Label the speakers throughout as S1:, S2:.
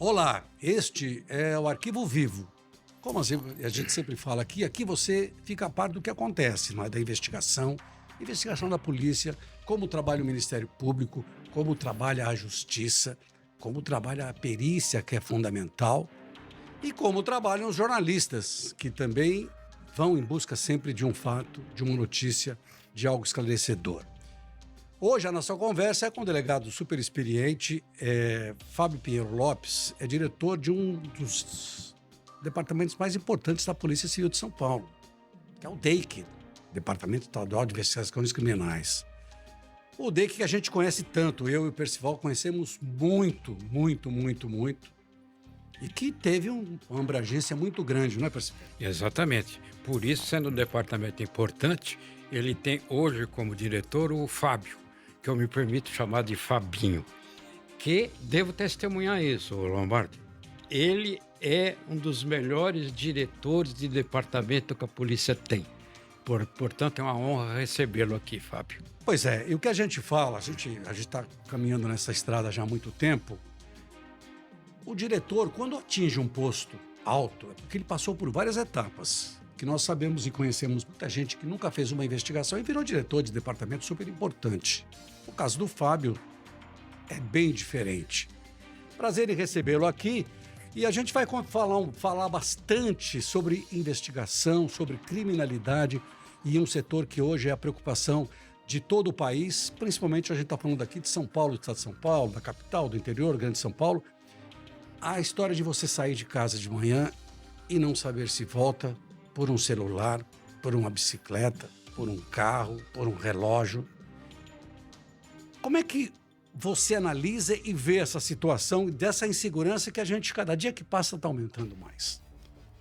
S1: Olá, este é o Arquivo Vivo. Como a gente sempre fala aqui você fica a par do que acontece, não é? Da investigação da polícia, como trabalha o Ministério Público, como trabalha a Justiça, como trabalha a perícia, que é fundamental, e como trabalham os jornalistas, que também vão em busca sempre de um fato, de uma notícia, de algo esclarecedor. Hoje a nossa conversa é com o delegado super experiente, Fábio Pinheiro Lopes, é diretor de um dos departamentos mais importantes da Polícia Civil de São Paulo, que é o DEIC, Departamento Estadual de Investigações Criminais. O DEIC que a gente conhece tanto, eu e o Percival conhecemos muito, e que teve uma abrangência muito grande, não é, Percival?
S2: Exatamente. Por isso, sendo um departamento importante, ele tem hoje como diretor o Fábio, que eu me permito chamar de Fabinho, que devo testemunhar isso, Lombardi. Ele é um dos melhores diretores de departamento que a polícia tem. Portanto, é uma honra recebê-lo aqui, Fábio.
S1: Pois é, e o que a gente fala, a gente está caminhando nessa estrada já há muito tempo. O diretor, quando atinge um posto alto, é porque ele passou por várias etapas, que nós sabemos e conhecemos muita gente que nunca fez uma investigação e virou diretor de departamento super importante. O caso do Fábio é bem diferente. Prazer em recebê-lo aqui. E a gente vai falar bastante sobre investigação, sobre criminalidade e um setor que hoje é a preocupação de todo o país, principalmente a gente está falando aqui de São Paulo, do estado de São Paulo, da capital, do interior, grande São Paulo. A história de você sair de casa de manhã e não saber se volta por um celular, por uma bicicleta, por um carro, por um relógio. Como é que você analisa e vê essa situação dessa insegurança que a gente, cada dia que passa, está aumentando mais?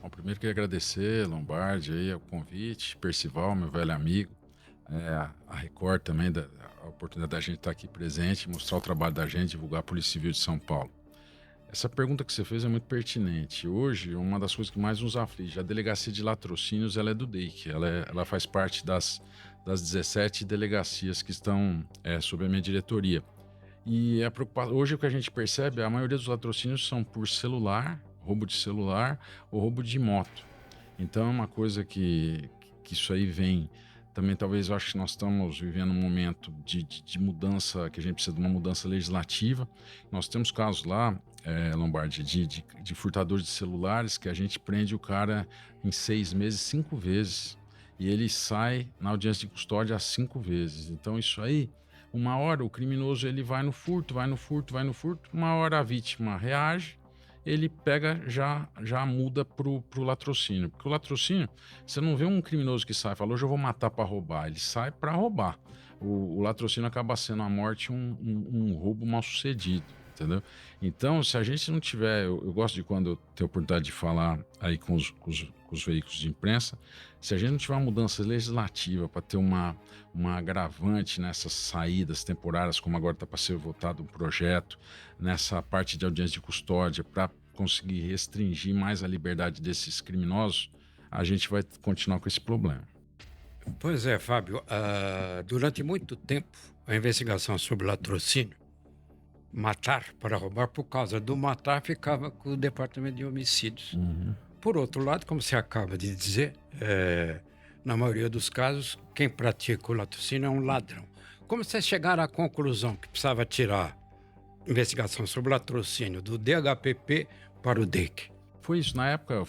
S3: Bom, primeiro queria agradecer, Lombardi, aí, o convite, Percival, meu velho amigo, a Record também, a oportunidade da gente estar aqui presente, mostrar o trabalho da gente, divulgar a Polícia Civil de São Paulo. Essa pergunta que você fez é muito pertinente. Hoje, uma das coisas que mais nos aflige, a delegacia de latrocínios, ela é do DEIC, ela faz parte das 17 delegacias que estão sob a minha diretoria. E hoje o que a gente percebe, a maioria dos latrocínios são por celular, roubo de celular ou roubo de moto. Então é uma coisa que isso aí vem. Também talvez eu acho que nós estamos vivendo um momento de mudança, que a gente precisa de uma mudança legislativa. Nós temos casos lá, Lombardi, de furtadores de celulares que a gente prende o cara em 6 meses, 5 vezes. E ele sai na audiência de custódia 5 vezes. Então isso aí, uma hora o criminoso ele vai no furto, uma hora a vítima reage, ele pega, já muda pro latrocínio. Porque o latrocínio, você não vê um criminoso que sai e fala, hoje eu vou matar para roubar. Ele sai para roubar. O latrocínio acaba sendo a morte um roubo mal sucedido, entendeu? Então, se a gente não tiver... Eu gosto de quando eu tenho a oportunidade de falar aí com os veículos de imprensa, se a gente não tiver uma mudança legislativa para ter uma agravante nessas saídas temporárias, como agora está para ser votado um projeto, nessa parte de audiência de custódia, para conseguir restringir mais a liberdade desses criminosos, a gente vai continuar com esse problema.
S2: Pois é, Fábio, durante muito tempo, a investigação sobre latrocínio, matar para roubar, por causa do matar, ficava com o departamento de homicídios.
S3: Uhum.
S2: Por outro lado, como você acaba de dizer, na maioria dos casos, quem pratica o latrocínio é um ladrão. Como vocês chegaram à conclusão que precisava tirar investigação sobre latrocínio do DHPP para o DEIC?
S3: Foi isso, na época,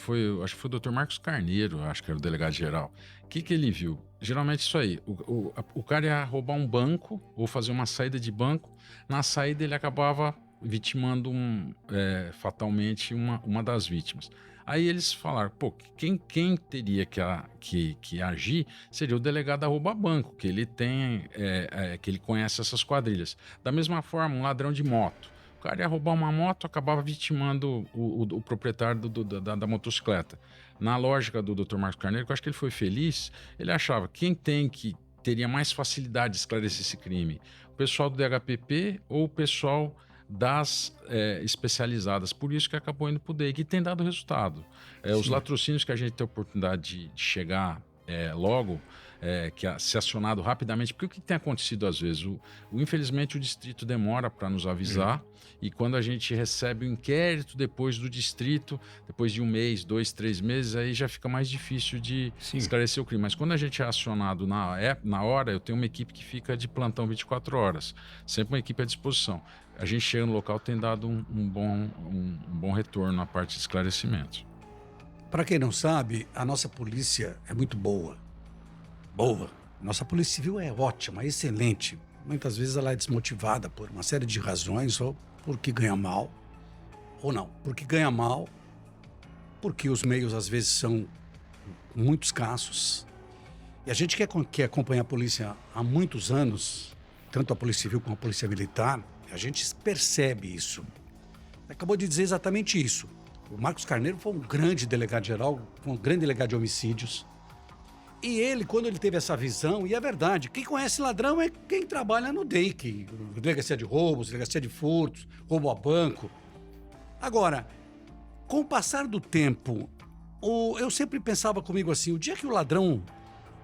S3: acho que foi o Dr. Marcos Carneiro, acho que era o delegado-geral. O que ele viu? Geralmente isso aí, o cara ia roubar um banco ou fazer uma saída de banco, na saída ele acabava vitimando fatalmente uma das vítimas. Aí eles falaram, quem teria que agir seria o delegado a roubar banco, que ele tem, que ele conhece essas quadrilhas. Da mesma forma, um ladrão de moto. O cara ia roubar uma moto, acabava vitimando o proprietário da motocicleta. Na lógica do Dr. Marcos Carneiro, que eu acho que ele foi feliz, ele achava que teria mais facilidade de esclarecer esse crime? O pessoal do DHPP ou o pessoal das especializadas? Por isso que acabou indo para o DEIC, e tem dado resultado. Os latrocínios que a gente tem a oportunidade de chegar logo, ser acionado rapidamente. Porque o que tem acontecido às vezes? Infelizmente o distrito demora para nos avisar e quando a gente recebe o inquérito depois do distrito, depois de 1 mês, 2, 3 meses, aí já fica mais difícil de esclarecer o crime. Mas quando a gente é acionado na hora, eu tenho uma equipe que fica de plantão 24 horas, sempre uma equipe à disposição. A gente chega no local, tem dado um bom retorno na parte de esclarecimento.
S1: Para quem não sabe, a nossa polícia é muito boa. Boa. Nossa polícia civil é ótima, excelente. Muitas vezes ela é desmotivada por uma série de razões, ou porque ganha mal, ou não. Porque ganha mal, porque os meios às vezes são muito escassos. E a gente que acompanha a polícia há muitos anos, tanto a polícia civil como a polícia militar, a gente percebe isso. Acabou de dizer exatamente isso. O Marcos Carneiro foi um grande delegado-geral, foi um grande delegado de homicídios. E ele, quando ele teve essa visão, e é verdade, quem conhece ladrão é quem trabalha no DEIC, delegacia de roubos, delegacia de furtos, roubo a banco. Agora, com o passar do tempo, eu sempre pensava comigo assim, o dia que o ladrão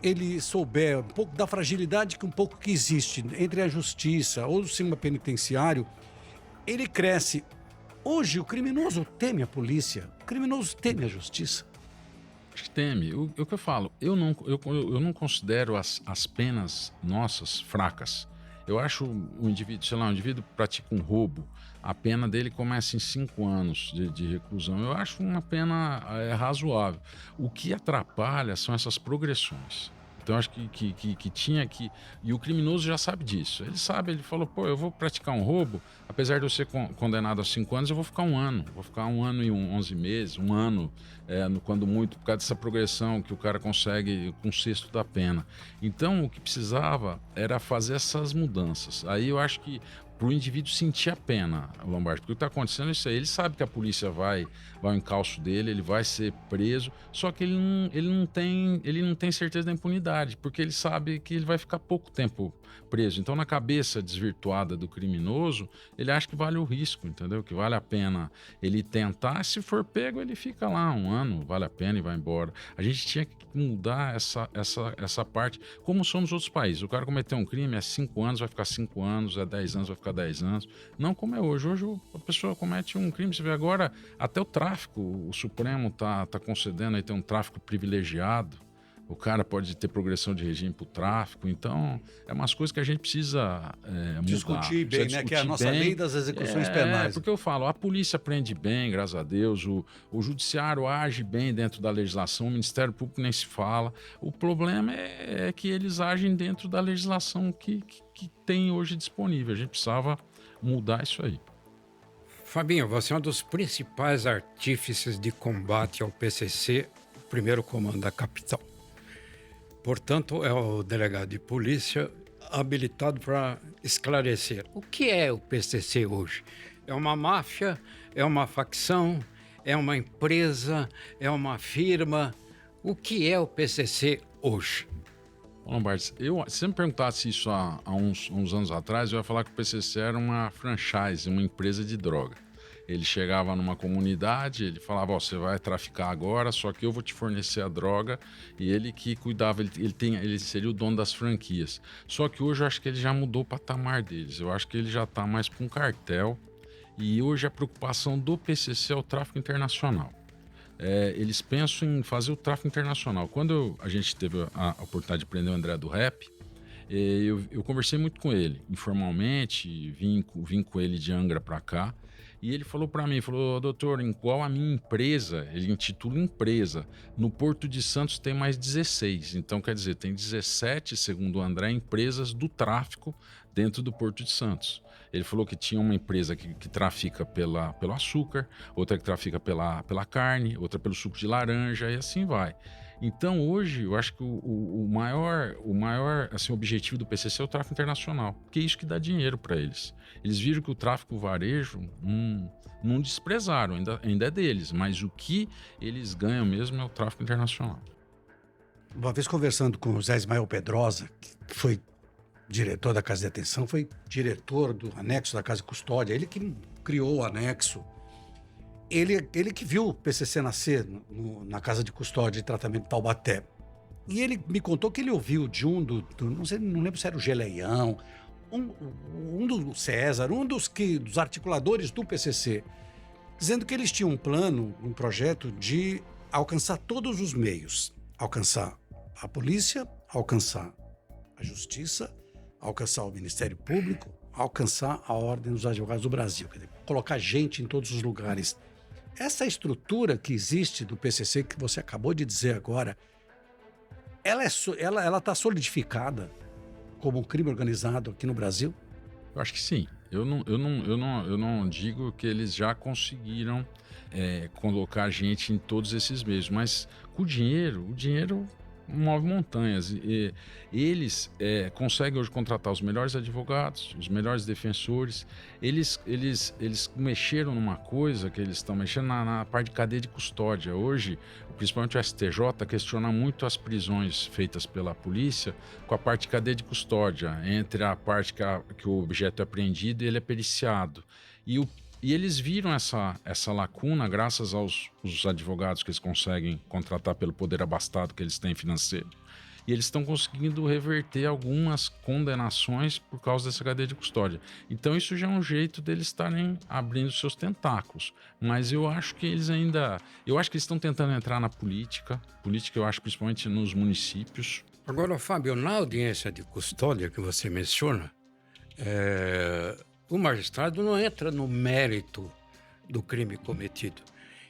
S1: ele souber um pouco da fragilidade que existe entre a justiça ou o sistema penitenciário, ele cresce. Hoje, o criminoso teme a polícia, o criminoso teme a justiça.
S3: Acho que teme. O que eu falo, eu não considero as penas nossas fracas. Eu acho um indivíduo pratica um roubo, a pena dele começa em 5 anos de reclusão. Eu acho uma pena razoável. O que atrapalha são essas progressões. Então, acho que tinha que... E o criminoso já sabe disso. Ele falou, eu vou praticar um roubo, apesar de eu ser condenado a 5 anos, eu vou ficar 1 ano. Vou ficar 1 ano e 11 meses, 1 ano, quando muito, por causa dessa progressão que o cara consegue com 1/6 da pena. Então, o que precisava era fazer essas mudanças. Aí eu acho que para o indivíduo sentir a pena, Lombardi, porque o que está acontecendo é isso aí. Ele sabe que a polícia vai ao encalço dele, ele vai ser preso, só que ele não tem certeza da impunidade, porque ele sabe que ele vai ficar pouco tempo preso. Então, na cabeça desvirtuada do criminoso, ele acha que vale o risco, entendeu? Que vale a pena ele tentar, se for pego, ele fica lá 1 ano, vale a pena e vai embora. A gente tinha que mudar essa parte, como somos outros países. O cara cometeu um crime, 5 anos, vai ficar 5 anos, 10 anos, vai ficar 10 anos. Não como é hoje. Hoje a pessoa comete um crime, você vê agora, até o tráfico, o Supremo tá concedendo aí, tem um tráfico privilegiado. O cara pode ter progressão de regime para o tráfico. Então, é umas coisas que a gente precisa
S1: discutir bem,
S3: discutir,
S1: né? Que é a nossa lei das execuções penais.
S3: Porque eu falo, a polícia prende bem, graças a Deus, o judiciário age bem dentro da legislação, o Ministério Público nem se fala. O problema é que eles agem dentro da legislação que tem hoje disponível. A gente precisava mudar isso aí.
S2: Fabinho, você é um dos principais artífices de combate ao PCC, o primeiro comando da capital. Portanto, é o delegado de polícia habilitado para esclarecer. O que é o PCC hoje? É uma máfia? É uma facção? É uma empresa? É uma firma? O que é o PCC hoje?
S3: Lombardi, se você me perguntasse isso há uns anos atrás, eu ia falar que o PCC era uma franchise, uma empresa de droga. Ele chegava numa comunidade, ele falava, você vai traficar agora, só que eu vou te fornecer a droga, e ele que cuidava, ele seria o dono das franquias. Só que hoje eu acho que ele já mudou o patamar deles, eu acho que ele já está mais para um cartel, e hoje a preocupação do PCC é o tráfico internacional. Eles pensam em fazer o tráfico internacional. Quando a gente teve a oportunidade de prender o André do Rap, eu conversei muito com ele, informalmente, vim com ele de Angra para cá, e ele falou para mim, doutor, igual a minha empresa, ele intitula empresa, no Porto de Santos tem mais 16, então quer dizer, tem 17, segundo o André, empresas do tráfico dentro do Porto de Santos. Ele falou que tinha uma empresa que trafica pelo açúcar, outra que trafica pela carne, outra pelo suco de laranja e assim vai. Então hoje eu acho que o maior assim, objetivo do PCC é o tráfico internacional, porque é isso que dá dinheiro para eles. Eles viram que o tráfico varejo não desprezaram, ainda é deles, mas o que eles ganham mesmo é o tráfico internacional.
S1: Uma vez conversando com o Zé Ismael Pedrosa, que foi diretor da Casa de Atenção, foi diretor do anexo da Casa de Custódia, ele que criou o anexo. Ele que viu o PCC nascer na Casa de Custódia e Tratamento de Taubaté. E ele me contou que ele ouviu de não sei, não lembro se era o Geleião, um do César, dos articuladores do PCC, dizendo que eles tinham um plano, um projeto de alcançar todos os meios. Alcançar a polícia, alcançar a justiça, alcançar o Ministério Público, alcançar a Ordem dos Advogados do Brasil. Quer dizer, colocar gente em todos os lugares. Essa estrutura que existe do PCC, que você acabou de dizer agora, ela está solidificada como um crime organizado aqui no Brasil?
S3: Eu acho que sim. Eu não digo que eles já conseguiram colocar gente em todos esses meios, mas com o dinheiro move montanhas. E eles conseguem hoje contratar os melhores advogados, os melhores defensores. Eles mexeram numa coisa que eles estão mexendo na parte de cadeia de custódia. Hoje, principalmente o STJ, questiona muito as prisões feitas pela polícia com a parte de cadeia de custódia, entre a parte que o objeto é apreendido e ele é periciado. E eles viram essa lacuna graças aos advogados que eles conseguem contratar pelo poder abastado que eles têm financeiro. E eles estão conseguindo reverter algumas condenações por causa dessa cadeia de custódia. Então isso já é um jeito deles estarem abrindo seus tentáculos. Mas eu acho que eles estão tentando entrar na política. Política eu acho principalmente nos municípios.
S2: Agora, Fábio, na audiência de custódia que você menciona, o magistrado não entra no mérito do crime cometido.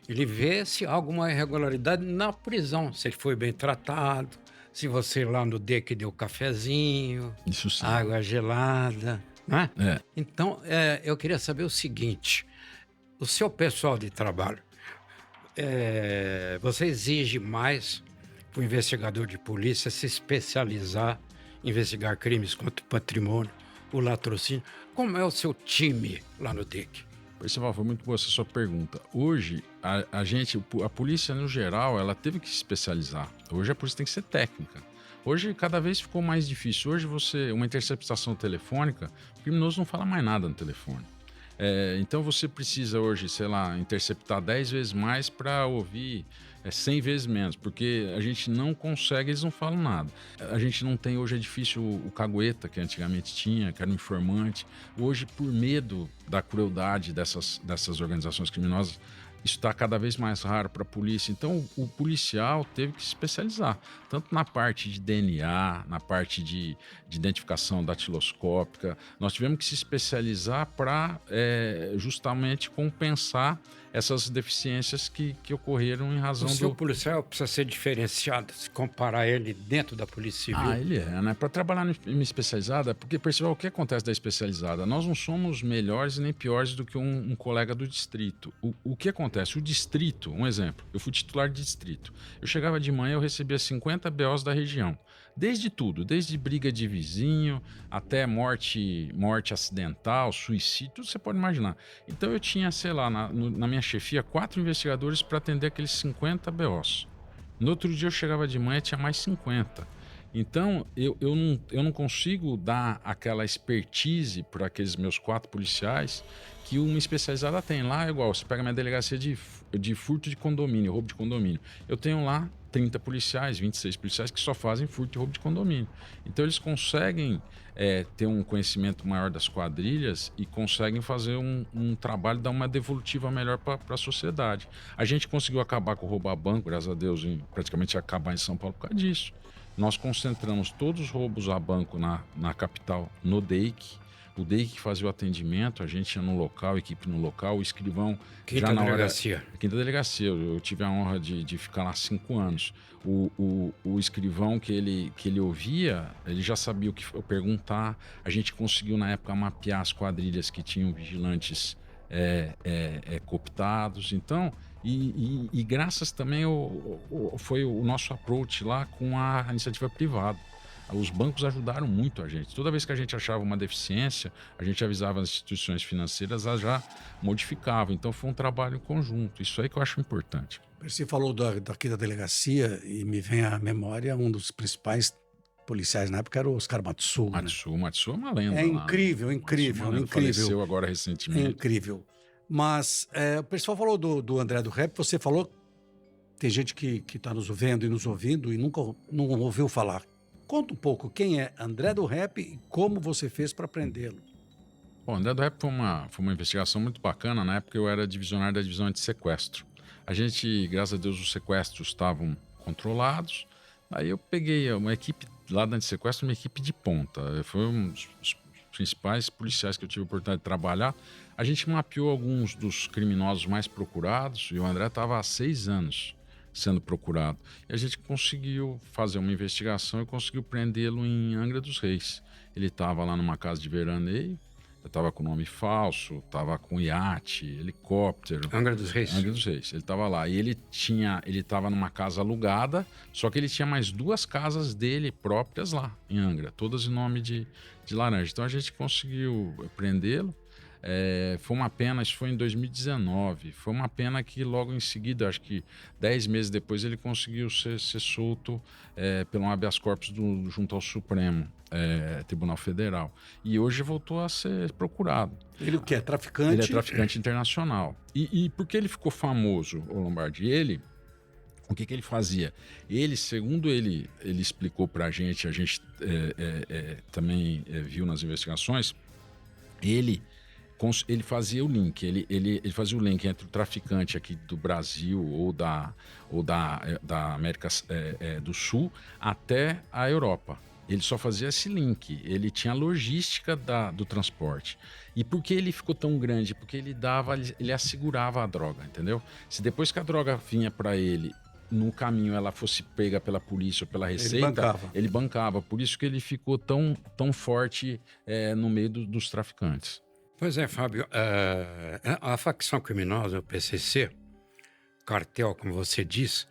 S2: Ele vê se há alguma irregularidade na prisão, se ele foi bem tratado, se você lá no DEC deu cafezinho,
S3: Isso sim.
S2: água gelada, né? Então, eu queria saber o seguinte, o seu pessoal de trabalho, você exige mais para o investigador de polícia se especializar em investigar crimes contra o patrimônio, o latrocínio? Como é o seu time lá no DEC?
S3: Percival, foi muito boa essa sua pergunta. Hoje, a polícia, no geral, ela teve que se especializar. Hoje a polícia tem que ser técnica. Hoje, cada vez ficou mais difícil. Hoje, uma interceptação telefônica, o criminoso não fala mais nada no telefone. Então, você precisa hoje, sei lá, interceptar 10 vezes mais para ouvir 100 vezes menos, porque a gente não consegue, eles não falam nada. A gente não tem, hoje é difícil o cagueta, que antigamente tinha, que era um informante. Hoje, por medo da crueldade dessas organizações criminosas, isso está cada vez mais raro para a polícia. Então, o policial teve que se especializar, tanto na parte de DNA, na parte de identificação datiloscópica. Nós tivemos que se especializar para justamente compensar essas deficiências que ocorreram em razão
S2: do... O seu policial precisa ser diferenciado, se comparar ele dentro da Polícia Civil?
S3: Ele né? Para trabalhar em especializada, porque, percebeu o que acontece da especializada? Nós não somos melhores nem piores do que um colega do distrito. O que acontece? O distrito, um exemplo, eu fui titular de distrito. Eu chegava de manhã, eu recebia 50 BOs da região. Desde tudo, desde briga de vizinho, até morte acidental, suicídio, tudo você pode imaginar. Então eu tinha, sei lá, na minha chefia, 4 investigadores para atender aqueles 50 BOs. No outro dia eu chegava de manhã e tinha mais 50. Então eu não consigo dar aquela expertise para aqueles meus 4 policiais que uma especializada tem. Lá é igual, você pega a minha delegacia de furto de condomínio, roubo de condomínio. Eu tenho lá 30 policiais, 26 policiais que só fazem furto e roubo de condomínio. Então eles conseguem ter um conhecimento maior das quadrilhas e conseguem fazer um trabalho, dar uma devolutiva melhor para a sociedade. A gente conseguiu acabar com o roubo a banco, graças a Deus, praticamente acabar em São Paulo por causa disso. Nós concentramos todos os roubos a banco na capital, no DEIC. O DEIC fazia o atendimento, a gente ia no local, equipe no local, o escrivão...
S2: Quinta delegacia.
S3: Quinta delegacia. Eu tive a honra de ficar lá 5 anos. O escrivão que ele ouvia, ele já sabia o que perguntar. A gente conseguiu, na época, mapear as quadrilhas que tinham vigilantes cooptados. Então, e graças também foi o nosso approach lá com a iniciativa privada. Os bancos ajudaram muito a gente. Toda vez que a gente achava uma deficiência, a gente avisava as instituições financeiras, elas já modificavam. Então foi um trabalho em conjunto. Isso aí que eu acho importante.
S1: Você falou daqui da delegacia e me vem à memória um dos principais policiais na época era o Oscar Matsuo.
S3: Matsuo é uma lenda.
S1: Incrível.
S3: Faleceu agora recentemente.
S1: É incrível. Mas o pessoal falou do André do Rep, você falou tem gente que está nos vendo e nos ouvindo e nunca não ouviu falar. Conta um pouco quem é André do Rap e como você fez para prendê-lo.
S3: Bom, André do Rap foi uma investigação muito bacana. Na época eu era divisionário da divisão de sequestro. A gente, graças a Deus, os sequestros estavam controlados. Aí eu peguei uma equipe lá da antissequestro, uma equipe de ponta. Foi um dos principais policiais que eu tive a oportunidade de trabalhar. A gente mapeou alguns dos criminosos mais procurados e o André estava há 6 anos sendo procurado. E a gente conseguiu fazer uma investigação e conseguiu prendê-lo em Angra dos Reis. Ele estava lá numa casa de veraneio, estava com nome falso, estava com iate, helicóptero.
S2: Angra dos Reis.
S3: Angra dos Reis. Ele estava lá. E ele estava numa casa alugada, só que ele tinha mais 2 casas dele próprias lá, em Angra, todas em nome de laranja. Então a gente conseguiu prendê-lo. Foi uma pena, isso foi em 2019. Foi uma pena que logo em seguida, acho que 10 meses depois, ele conseguiu ser solto pelo habeas corpus junto ao Supremo Tribunal Federal. E hoje voltou a ser procurado.
S1: Ele o que é? Traficante?
S3: Ele é traficante internacional. E por que ele ficou famoso, o Lombardi? O que ele fazia? Ele, segundo ele explicou para a gente também viu nas investigações, ele fazia o link, ele fazia o link entre o traficante aqui do Brasil ou da América do Sul até a Europa. Ele só fazia esse link, ele tinha a logística do transporte. E por que ele ficou tão grande? Porque ele assegurava a droga, entendeu? Se depois que a droga vinha para ele, no caminho ela fosse pega pela polícia ou pela Receita, ele bancava. Por isso que ele ficou tão forte no meio dos traficantes.
S2: Pois é, Fábio, a facção criminosa, o PCC, cartel, como você diz,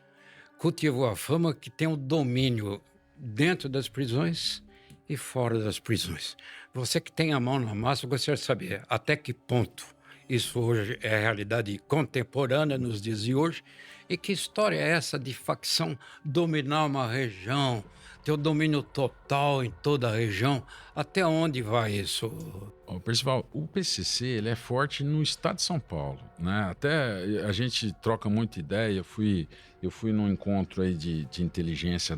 S2: cultivou a fama que tem o domínio dentro das prisões e fora das prisões. Você que tem a mão na massa, gostaria de saber até que ponto isso hoje é realidade contemporânea nos dias de hoje e que história é essa de facção dominar uma região, ter o domínio total em toda a região. Até onde vai isso?
S3: Percival, o PCC ele é forte no estado de São Paulo, né? Até a gente troca muita ideia. Eu fui num encontro aí de inteligência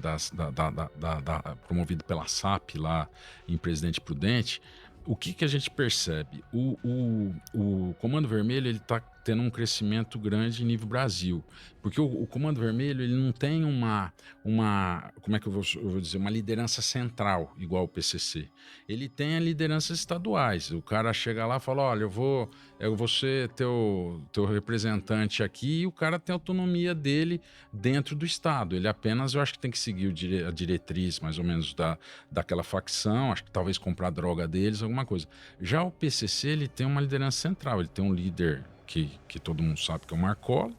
S3: promovido pela SAP lá em Presidente Prudente. O que a gente percebe? O Comando Vermelho ele está tendo um crescimento grande em nível Brasil, porque o Comando Vermelho ele não tem uma como é que eu vou dizer, uma liderança central igual o PCC. Ele tem lideranças estaduais. O cara chega lá e fala, olha, eu vou ser teu representante aqui, e o cara tem autonomia dele dentro do estado. Ele apenas, eu acho que tem que seguir a diretriz mais ou menos daquela facção, acho que talvez comprar droga deles, alguma coisa. Já o PCC ele tem uma liderança central, ele tem um líder que todo mundo sabe que é o Marcola,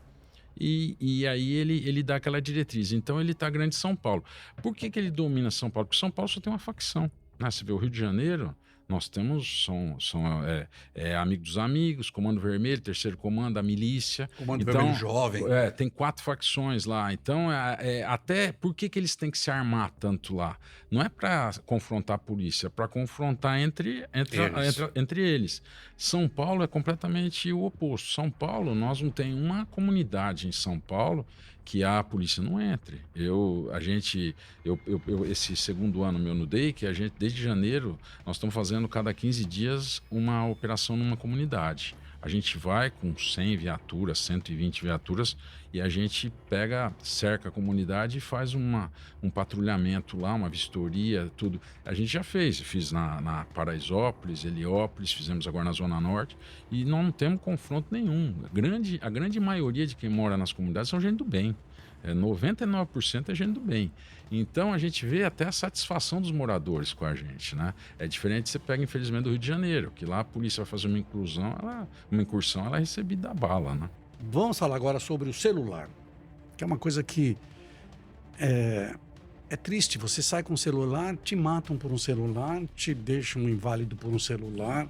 S3: e aí ele dá aquela diretriz. Então ele está grande em São Paulo. Por que ele domina São Paulo? Porque São Paulo só tem uma facção, né? Você vê o Rio de Janeiro, nós temos Amigo dos Amigos, Comando Vermelho, Terceiro Comando, a Milícia.
S1: Comando Vermelho Jovem.
S3: Tem 4 facções lá. Então, até por que eles têm que se armar tanto lá? Não é para confrontar a polícia, é para confrontar entre eles. São Paulo é completamente o oposto. São Paulo, nós não temos uma comunidade em São Paulo que a polícia não entre. Esse segundo ano meu no DEI, que a gente, desde janeiro, nós estamos fazendo cada 15 dias uma operação numa comunidade. A gente vai com 100 viaturas, 120 viaturas, e a gente cerca a comunidade e faz um patrulhamento lá, uma vistoria, tudo. A gente já fiz na Paraisópolis, Heliópolis, fizemos agora na Zona Norte, e não temos confronto nenhum. A grande maioria de quem mora nas comunidades são gente do bem. 99% é gente do bem. Então a gente vê até a satisfação dos moradores com a gente, né? É diferente, você pega infelizmente do Rio de Janeiro, que lá a polícia vai fazer uma incursão, ela é recebida a bala, né?
S1: Vamos falar agora sobre o celular, que é uma coisa que é triste. Você sai com o celular, te matam por um celular, te deixam inválido por um celular,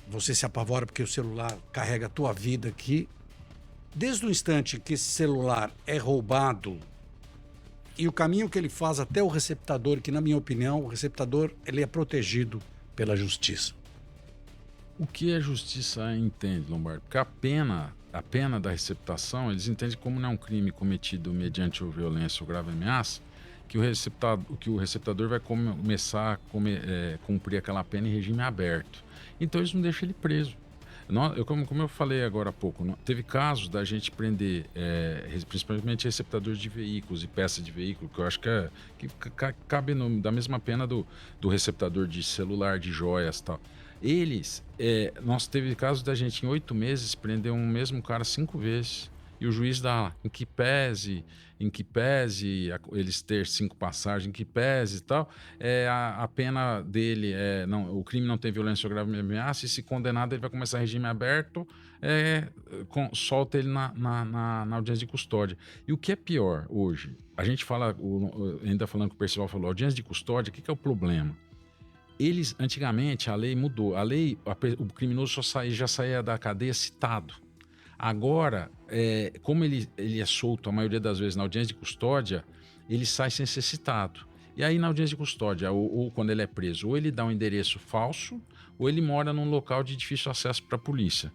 S1: você se apavora porque o celular carrega a tua vida aqui. Desde o instante que esse celular é roubado e o caminho que ele faz até o receptador, que na minha opinião, o receptador ele é protegido pela justiça.
S3: O que a justiça entende, Lombardi? Porque a pena da receptação, eles entendem como não é um crime cometido mediante ou violência ou grave ameaça, que o receptador vai começar a cumprir aquela pena em regime aberto. Então eles não deixam ele preso. Como eu falei agora há pouco, teve casos da gente prender, principalmente receptadores de veículos e peças de veículo, que eu acho que cabe da mesma pena do receptador de celular, de joias e tal. Nós teve casos da gente em 8 meses prender um mesmo cara 5 vezes. E o juiz dá, em que pese eles ter 5 passagens, em que pese e tal, a pena dele, o crime não tem violência ou grave ameaça, e se condenado ele vai começar regime aberto, solta ele na audiência de custódia. E o que é pior hoje, a gente fala, ainda falando que o Percival falou, audiência de custódia, o que é o problema? Antigamente, a lei mudou. O criminoso já saía da cadeia citado. Agora, como ele é solto a maioria das vezes na audiência de custódia, ele sai sem ser citado. E aí, na audiência de custódia, ou quando ele é preso, ou ele dá um endereço falso, ou ele mora num local de difícil acesso para a polícia.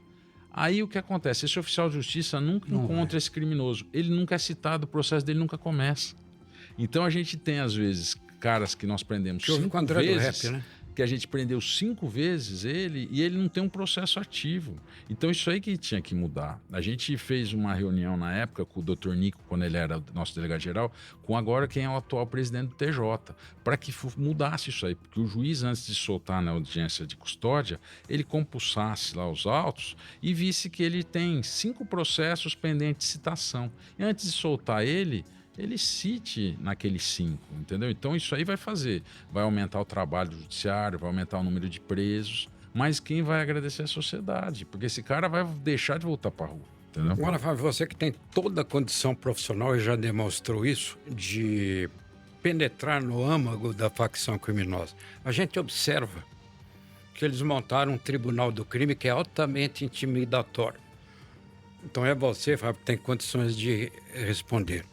S3: Aí o que acontece? Esse oficial de justiça nunca encontra esse criminoso. Ele nunca é citado, o processo dele nunca começa. Então a gente tem, às vezes, caras que nós prendemos 5 vezes, que a gente prendeu 5 vezes ele, e ele não tem um processo ativo. Então isso aí que tinha que mudar. A gente fez uma reunião na época com o Dr. Nico, quando ele era nosso delegado-geral, com agora quem é o atual presidente do TJ, para que mudasse isso aí, porque o juiz, antes de soltar na audiência de custódia, ele compulsasse lá os autos e visse que ele tem 5 processos pendentes de citação. E antes de soltar ele cite naqueles 5, entendeu? Então isso aí vai aumentar o trabalho do judiciário, vai aumentar o número de presos, mas quem vai agradecer é a sociedade, porque esse cara vai deixar de voltar para a rua, entendeu?
S2: Agora, Fábio, você que tem toda a condição profissional e já demonstrou isso, de penetrar no âmago da facção criminosa, a gente observa que eles montaram um tribunal do crime que é altamente intimidatório. Então é você, Fábio, que tem condições de responder.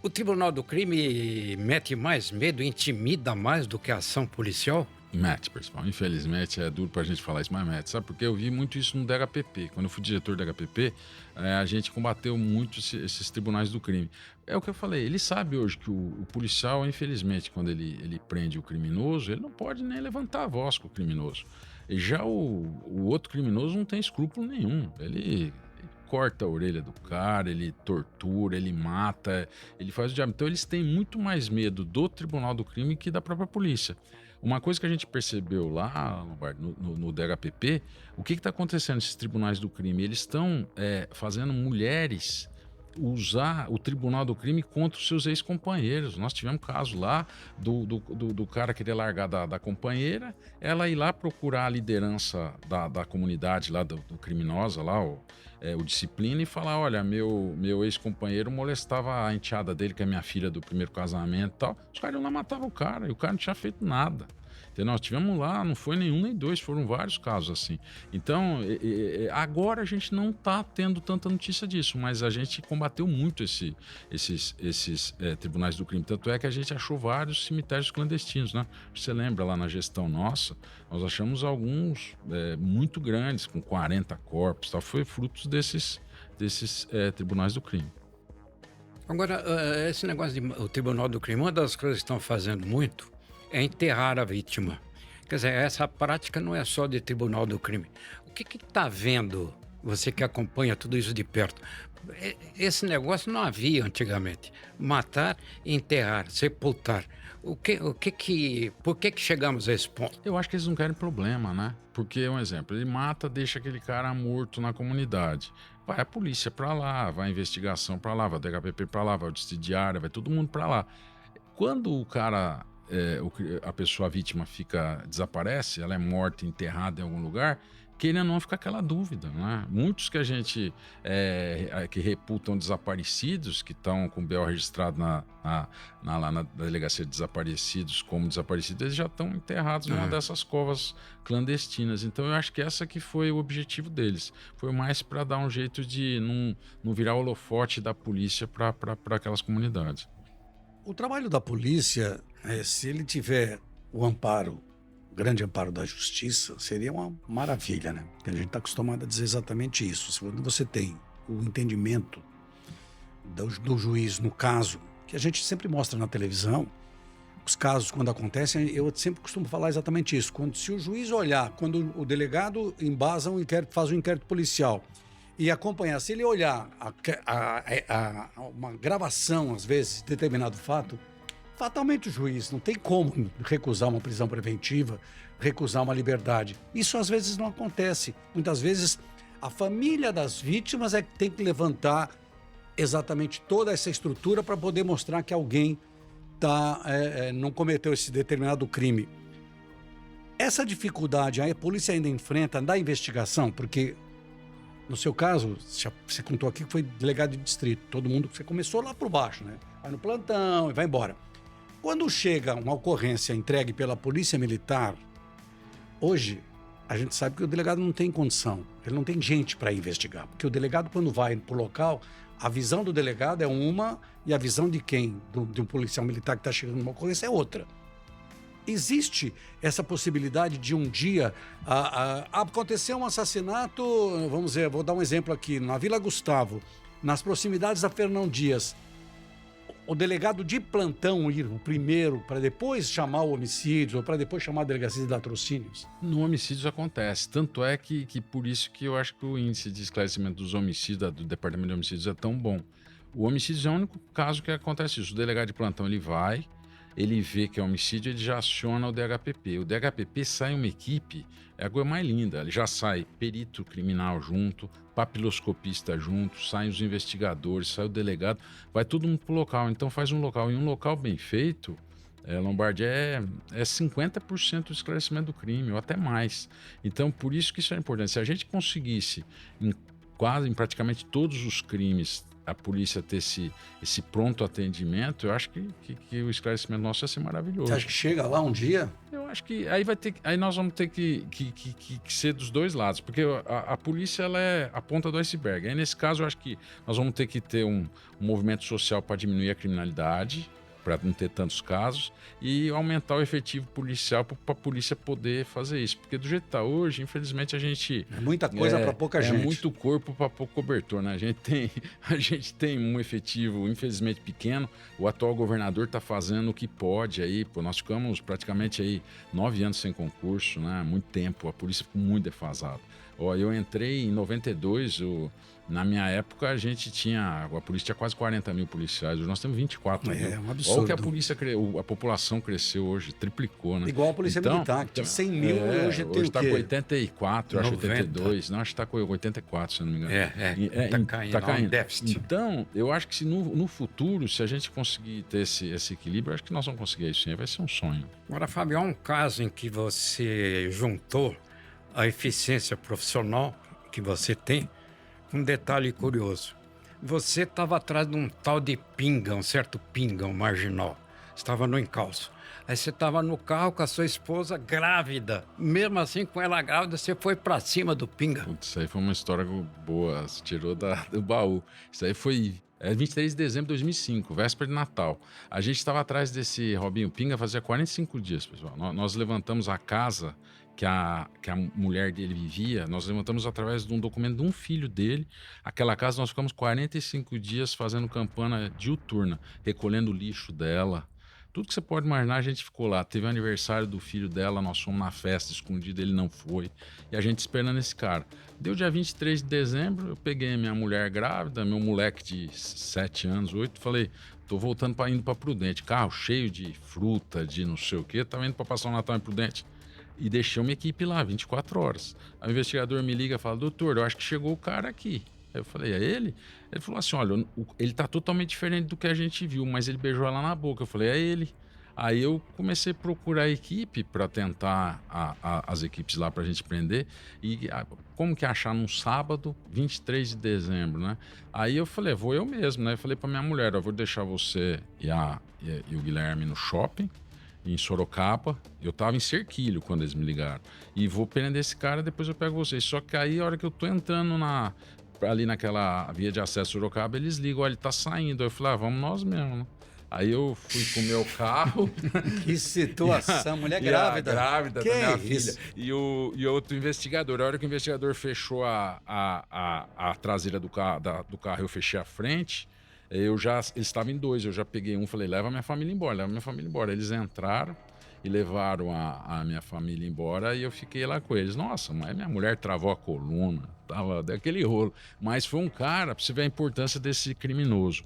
S2: O Tribunal do Crime mete mais medo, intimida mais do que a ação policial?
S3: Mete, pessoal. Infelizmente é duro pra gente falar isso, mas mete. Sabe por quê? Eu vi muito isso no DHPP. Quando eu fui diretor do DHPP, a gente combateu muito esses tribunais do crime. É o que eu falei, ele sabe hoje que o policial, infelizmente, quando ele prende o criminoso, ele não pode nem levantar a voz com o criminoso. E já o outro criminoso não tem escrúpulo nenhum. Ele corta a orelha do cara, ele tortura, ele mata, ele faz o diabo. Então eles têm muito mais medo do Tribunal do Crime que da própria polícia. Uma coisa que a gente percebeu lá, Lombardi, no DHPP, o que está acontecendo nesses tribunais do crime? Eles estão fazendo mulheres usar o Tribunal do Crime contra os seus ex-companheiros. Nós tivemos um caso lá do cara querer largar da companheira, ela ir lá procurar a liderança da comunidade lá, do criminosa lá, o disciplina, e falar, olha, meu ex-companheiro molestava a enteada dele, que é minha filha do primeiro casamento e tal. Os caras iam lá matavam o cara, e o cara não tinha feito nada. Entendeu? Nós tivemos lá, não foi nenhum nem dois, foram vários casos assim. Então, agora a gente não está tendo tanta notícia disso, mas a gente combateu muito esses tribunais do crime. Tanto é que a gente achou vários cemitérios clandestinos, né? Você lembra lá na gestão nossa, nós achamos alguns muito grandes, com 40 corpos, tal. Foi frutos desses tribunais do crime.
S2: Agora, esse negócio o Tribunal do Crime, uma das coisas que estão fazendo muito é enterrar a vítima. Quer dizer, essa prática não é só de Tribunal do Crime. O que está vendo, você que acompanha tudo isso de perto? Esse negócio não havia antigamente. Matar, enterrar, sepultar. Por que chegamos a esse ponto?
S3: Eu acho que eles não querem problema, né? Porque, um exemplo, ele mata, deixa aquele cara morto na comunidade. Vai a polícia para lá, vai a investigação para lá, vai o DHPP para lá, vai o distrito de área, vai todo mundo para lá. Quando o cara... a vítima desaparece, ela é morta, enterrada em algum lugar, que ainda não fica aquela dúvida, né? Muitos que a gente que reputam desaparecidos, que estão com o BO registrado lá na delegacia de desaparecidos como desaparecidos, eles já estão enterrados numa dessas covas clandestinas. Então eu acho que essa que foi o objetivo deles, foi mais para dar um jeito de não virar holofote da polícia para aquelas comunidades.
S1: O trabalho da polícia, se ele tiver o amparo grande amparo da justiça, seria uma maravilha, né? Porque a gente está acostumado a dizer exatamente isso. Se você tem o entendimento do juiz no caso, que a gente sempre mostra na televisão, os casos quando acontecem, eu sempre costumo falar exatamente isso. Se o juiz olhar, quando o delegado embasa um inquérito, faz um inquérito policial e acompanhar, se ele olhar uma gravação, às vezes, de determinado fato, fatalmente o juiz não tem como recusar uma prisão preventiva, recusar uma liberdade. Isso às vezes não acontece. Muitas vezes a família das vítimas é que tem que levantar exatamente toda essa estrutura para poder mostrar que alguém não cometeu esse determinado crime. Essa dificuldade a polícia ainda enfrenta da investigação, porque no seu caso, você contou aqui que foi delegado de distrito, todo mundo, você começou lá por baixo, né? Vai no plantão e vai embora. Quando chega uma ocorrência entregue pela polícia militar, hoje a gente sabe que o delegado não tem condição, ele não tem gente para investigar, porque o delegado quando vai para o local, a visão do delegado é uma e a visão de de um policial militar que está chegando numa ocorrência é outra. Existe essa possibilidade de um dia acontecer um assassinato, vamos dizer, vou dar um exemplo aqui, na Vila Gustavo, nas proximidades da Fernão Dias, o delegado de plantão ir o primeiro para depois chamar o homicídio ou para depois chamar a delegacia de latrocínios?
S3: No homicídio acontece, tanto é que por isso que eu acho que o índice de esclarecimento dos homicídios do Departamento de Homicídios é tão bom. O homicídio é o único caso que acontece isso. O delegado de plantão ele vê que é homicídio, ele já aciona o DHPP. O DHPP sai uma equipe, é a coisa mais linda, ele já sai perito criminal junto, papiloscopista junto, saem os investigadores, sai o delegado, vai todo mundo pro local. Então faz um local, e um local bem feito, Lombardi, é 50% do esclarecimento do crime, ou até mais. Então por isso que isso é importante. Se a gente conseguisse, em praticamente todos os crimes, a polícia ter esse pronto atendimento, eu acho que o esclarecimento nosso ia ser maravilhoso.
S1: Você acha que chega lá um dia?
S3: Eu acho que aí nós vamos ter que ser dos dois lados, porque a polícia ela é a ponta do iceberg. Aí nesse caso eu acho que nós vamos ter que ter um movimento social para diminuir a criminalidade, para não ter tantos casos, e aumentar o efetivo policial para a polícia poder fazer isso. Porque do jeito que está hoje, infelizmente, a gente...
S1: É muita coisa para pouca gente.
S3: É muito corpo para pouco cobertor, né? A gente tem um efetivo, infelizmente, pequeno. O atual governador está fazendo o que pode aí. Pô, nós ficamos praticamente aí 9 anos sem concurso, né? Muito tempo. A polícia ficou muito defasada. Eu entrei em 92, na minha época a polícia tinha quase 40 mil policiais, hoje nós temos 24 mil.
S1: É um absurdo.
S3: Olha o que a população cresceu hoje, triplicou, né?
S1: Igual a polícia militar, que tinha 100 mil, hoje tem o quê?
S3: Está com 84,
S2: 90.
S3: acho 82, não, acho que está com 84, se eu não me engano.
S2: Tá caindo, déficit.
S3: Então, eu acho que no futuro, se a gente conseguir ter esse equilíbrio, eu acho que nós vamos conseguir isso, vai ser um sonho.
S2: Agora, Fábio, há um caso em que você juntou a eficiência profissional que você tem. Um detalhe curioso, você estava atrás de um tal de pinga, um certo pinga, um marginal, estava no encalço. Aí você estava no carro com a sua esposa grávida, mesmo assim com ela grávida, você foi para cima do pinga.
S3: Isso aí foi uma história boa, você tirou do baú. Isso aí foi 23 de dezembro de 2005, véspera de Natal. A gente estava atrás desse Robinho Pinga fazia 45 dias, pessoal. Nós levantamos a casa que a mulher dele vivia, nós levantamos através de um documento de um filho dele. Aquela casa nós ficamos 45 dias fazendo campana diuturna, recolhendo o lixo dela. Tudo que você pode imaginar, a gente ficou lá. Teve o aniversário do filho dela, nós fomos na festa escondido, ele não foi. E a gente esperando esse cara. Deu dia 23 de dezembro, eu peguei minha mulher grávida, meu moleque de 7 anos, 8, falei, tô voltando indo para Prudente. Carro cheio de fruta, de não sei o quê, tava indo para passar o Natal em Prudente. E deixei uma equipe lá, 24 horas. Aí o investigador me liga e fala, doutor, eu acho que chegou o cara aqui. Aí eu falei, é ele? Ele falou assim, olha, ele tá totalmente diferente do que a gente viu, mas ele beijou ela na boca. Eu falei, é ele. Aí eu comecei a procurar a equipe para tentar as equipes lá para a gente prender. E como que achar num sábado, 23 de dezembro, né? Aí eu falei, vou eu mesmo, né? Eu falei para minha mulher, eu vou deixar você e o Guilherme no shopping, em Sorocaba. Eu tava em Cerquilho quando eles me ligaram. E vou prender esse cara, depois eu pego vocês. Só que aí, a hora que eu tô entrando ali naquela via de acesso a Sorocaba, eles ligam, olha, ele tá saindo. Aí eu falei, vamos nós mesmo, né? Aí eu fui com o meu carro.
S1: Que situação, mulher
S3: E a
S1: grávida.
S3: grávida
S1: Que
S3: da minha
S1: isso?
S3: filha. E outro investigador. A hora que o investigador fechou a traseira do carro, eu fechei a frente. Eles estavam em dois. Eu já peguei um, falei, leva minha família embora, leva minha família embora. Eles entraram e levaram a minha família embora e eu fiquei lá com eles. Nossa, mas minha mulher travou a coluna, tava daquele rolo. Mas foi um cara, pra você ver a importância desse criminoso.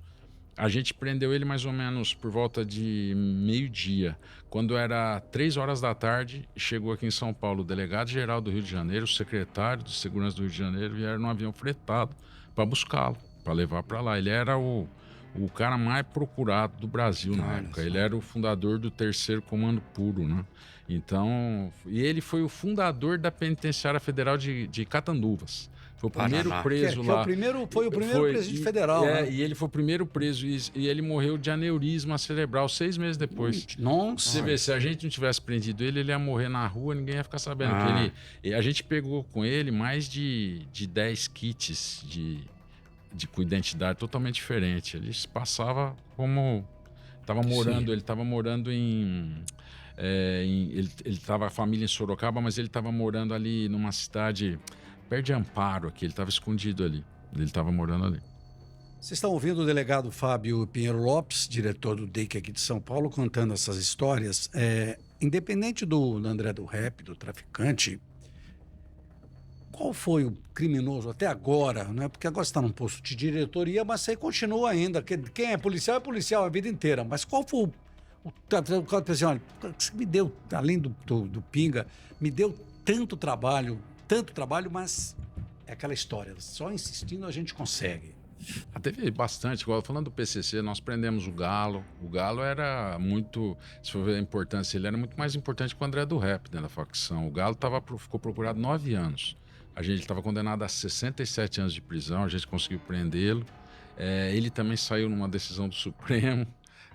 S3: A gente prendeu ele mais ou menos por volta de meio-dia. Quando era 3 horas da tarde, chegou aqui em São Paulo o delegado-geral do Rio de Janeiro, o secretário de Segurança do Rio de Janeiro, vieram num avião fretado para buscá-lo, para levar para lá. Ele era o cara mais procurado do Brasil na época. Ele era o fundador do 3º Comando Puro, né? Então, e ele foi o fundador da Penitenciária Federal de Catanduvas. Foi o primeiro preso lá.
S1: Foi o primeiro presidente federal. Né?
S3: E ele foi o primeiro preso e ele morreu de aneurisma cerebral 6 meses depois.
S1: Nossa.
S3: Você vê, se a gente não tivesse prendido ele ia morrer na rua, ninguém ia ficar sabendo. A gente pegou com ele mais de 10 kits com identidade totalmente diferente. Ele passava como... Ele estava morando a família em Sorocaba, mas ele estava morando ali numa cidade... perto de Amparo aqui, ele estava escondido ali. Ele estava morando ali.
S1: Vocês estão ouvindo o delegado Fábio Pinheiro Lopes, diretor do DEIC aqui de São Paulo, contando essas histórias. Independente do André do Rap, do traficante, qual foi o criminoso até agora? Não é porque agora você está num posto de diretoria, mas você continua ainda. Quem é policial a vida inteira. Mas qual foi o cara pensa assim, olha, você me deu, além do Pinga, me deu tanto trabalho, mas é aquela história, só insistindo a gente consegue.
S3: Teve bastante, igual falando do PCC, nós prendemos o Galo. O Galo era muito, se for ver a importância, ele era muito mais importante que o André do Rap dentro da facção. O Galo ficou procurado 9 anos. Ele estava condenado a 67 anos de prisão, a gente conseguiu prendê-lo. Ele também saiu numa decisão do Supremo.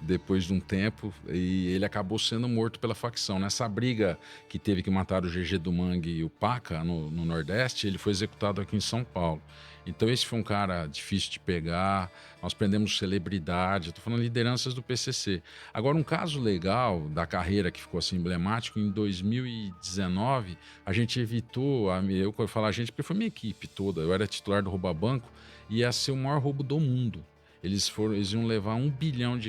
S3: Depois de um tempo, e ele acabou sendo morto pela facção. Nessa briga que teve que matar o GG do Mangue e o Paca no Nordeste, ele foi executado aqui em São Paulo. Então esse foi um cara difícil de pegar, nós prendemos celebridade, estou falando lideranças do PCC. Agora, um caso legal da carreira que ficou assim emblemático, em 2019, a gente evitou, eu falo a gente porque foi minha equipe toda, eu era titular do Rouba Banco, e ia ser o maior roubo do mundo. Eles iam levar R$1 bilhão